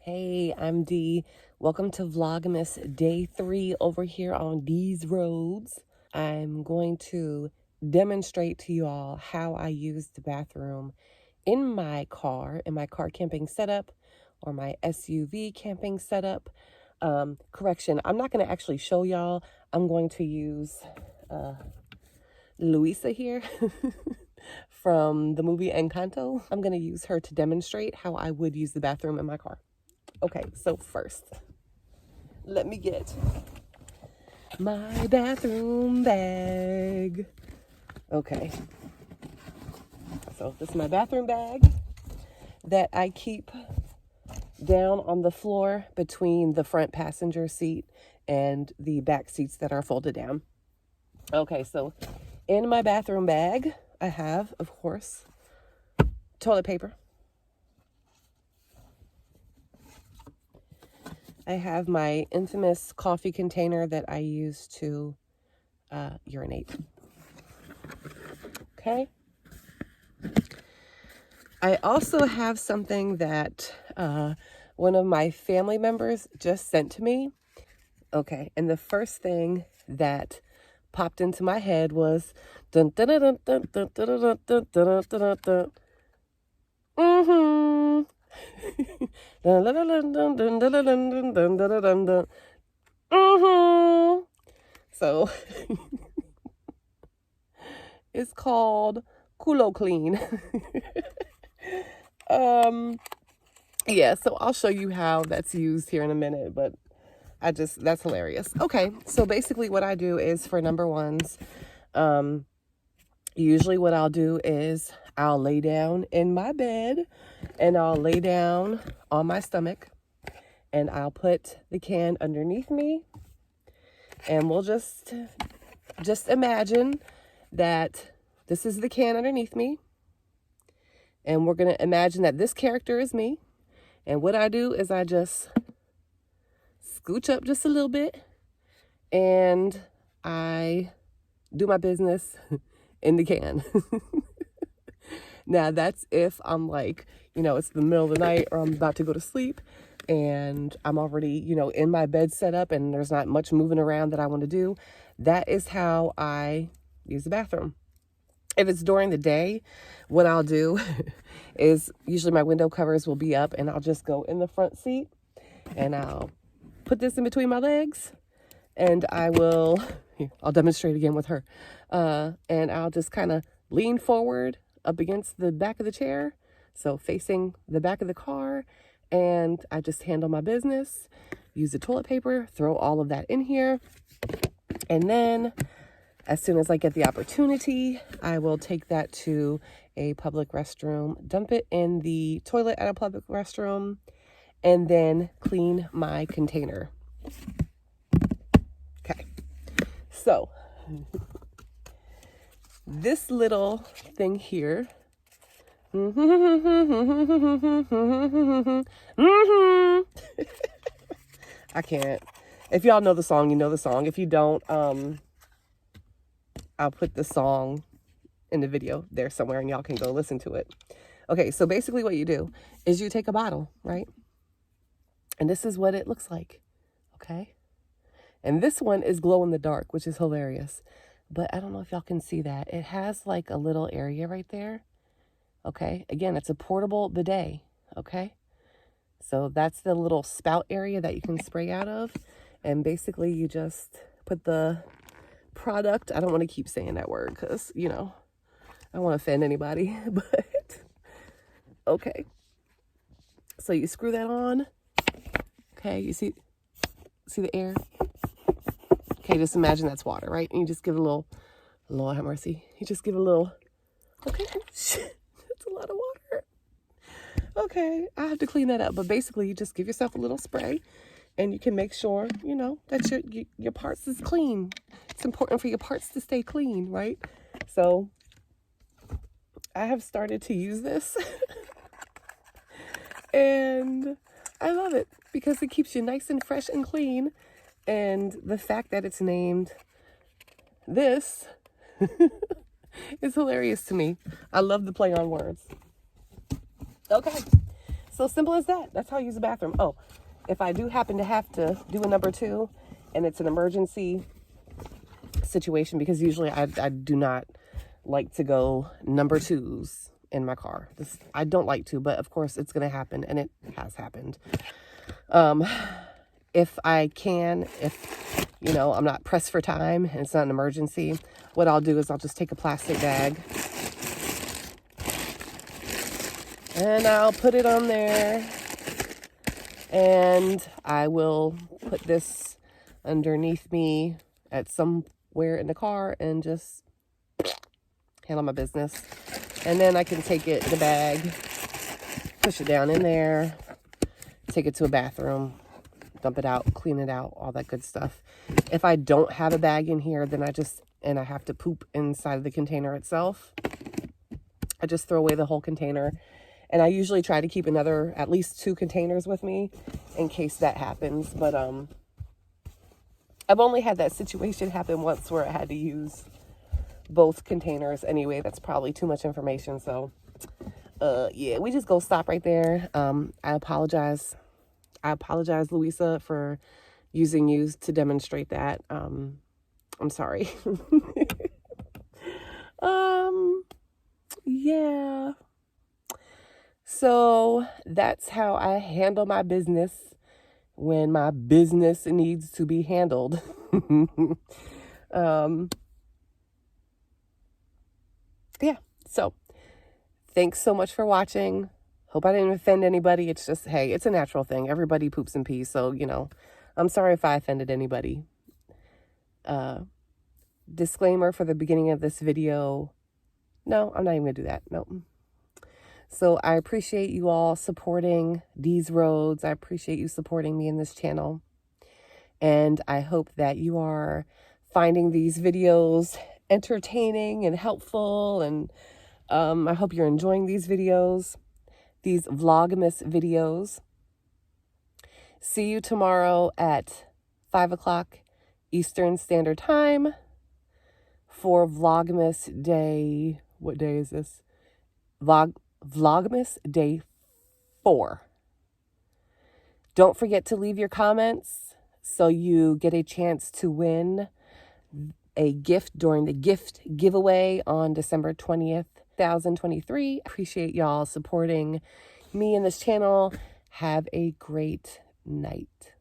Hey, I'm Dee. Welcome to Vlogmas Day 3 over here on Dee's Roads. I'm going to demonstrate to you all how I use the bathroom in my car camping setup or my SUV camping setup. Correction, I'm not going to actually show y'all. I'm going to use Luisa here from the movie Encanto. I'm going to use her to demonstrate how I would use the bathroom in my car. Okay, so first, let me get my bathroom bag. Okay, so this is my bathroom bag that I keep down on the floor between the front passenger seat and the back seats that are folded down. Okay, so in my bathroom bag, I have, of course, toilet paper. I have my infamous coffee container that I use to urinate. Okay. I also have something that one of my family members just sent to me. Okay, and the first thing that popped into my head was dun dun dun dun dun dun dun dun dun dun dun. Mm-hmm. Mm-hmm. So it's called Culo Clean. Yeah, so I'll show you how that's used here in a minute, but that's hilarious. Okay, so basically what I do is for number ones, usually what I'll do is I'll lay down in my bed and I'll lay down on my stomach and I'll put the can underneath me, and we'll just imagine that this is the can underneath me, and we're going to imagine that this character is me. And what I do is I just scooch up just a little bit and I do my business in the can. Now that's if I'm like, it's the middle of the night or I'm about to go to sleep and I'm already, in my bed set up and there's not much moving around that I want to do. That is how I use the bathroom. If it's during the day, what I'll do is usually my window covers will be up and I'll just go in the front seat and I'll put this in between my legs and I'll demonstrate again with her. And I'll just kind of lean forward up against the back of the chair, so facing the back of the car, and I just handle my business, use the toilet paper, throw all of that in here, and then as soon as I get the opportunity, I will take that to a public restroom, dump it in the toilet at a public restroom, and then clean my container. Okay, so this little thing here, I can't. If y'all know the song, you know the song. If you don't, I'll put the song in the video there somewhere and y'all can go listen to it. Okay, so basically what you do is you take a bottle, right? And this is what it looks like, okay? And this one is glow in the dark, which is hilarious. But I don't know if y'all can see that. It has like a little area right there, okay? Again, it's a portable bidet, okay? So that's the little spout area that you can spray out of. And basically you just put the product, I don't want to keep saying that word because, I don't want to offend anybody, but okay. So you screw that on. Okay, you see the air? Okay, just imagine that's water, right? And you just give it a little, Lord have mercy. You just give it a little, okay, that's a lot of water. Okay, I have to clean that up. But basically you just give yourself a little spray and you can make sure, that your parts is clean. It's important for your parts to stay clean, right? So I have started to use this and I love it because it keeps you nice and fresh and clean. And the fact that it's named this is hilarious to me. I love the play on words. Okay, so so simple as that. That's how I use the bathroom. Oh, if I do happen to have to do a number 2 and it's an emergency situation, because usually I do not like to go number 2s in my car. I don't like to, but of course it's going to happen, and it has happened. If I can, if, you know, I'm not pressed for time and it's not an emergency, what I'll do is I'll just take a plastic bag and I'll put it on there, and I will put this underneath me at somewhere in the car and just handle my business. And then I can take it in the bag, push it down in there, take it to a bathroom, dump it out, clean it out, all that good stuff. If I don't have a bag in here, then I have to poop inside of the container itself, I just throw away the whole container. And I usually try to keep at least 2 containers with me in case that happens. But I've only had that situation happen once where I had to use both containers anyway. That's probably too much information. So, yeah, we just go stop right there. I apologize. Louisa, for using you to demonstrate that. I'm sorry. Yeah. So that's how I handle my business when my business needs to be handled. Yeah. So thanks so much for watching. Hope I didn't offend anybody. It's just, hey, it's a natural thing. Everybody poops and pees. So, you know, I'm sorry if I offended anybody. Disclaimer for the beginning of this video. No, I'm not even going to do that. Nope. So I appreciate you all supporting these roads. I appreciate you supporting me in this channel. And I hope that you are finding these videos entertaining and helpful. And I hope you're enjoying these videos, these Vlogmas videos. See you tomorrow at 5 o'clock Eastern Standard Time for Vlogmas Day. What day is this? Vlogmas Day 4. Don't forget to leave your comments so you get a chance to win a gift during the gift giveaway on December 20th, 2023. Appreciate y'all supporting me in this channel. Have a great night.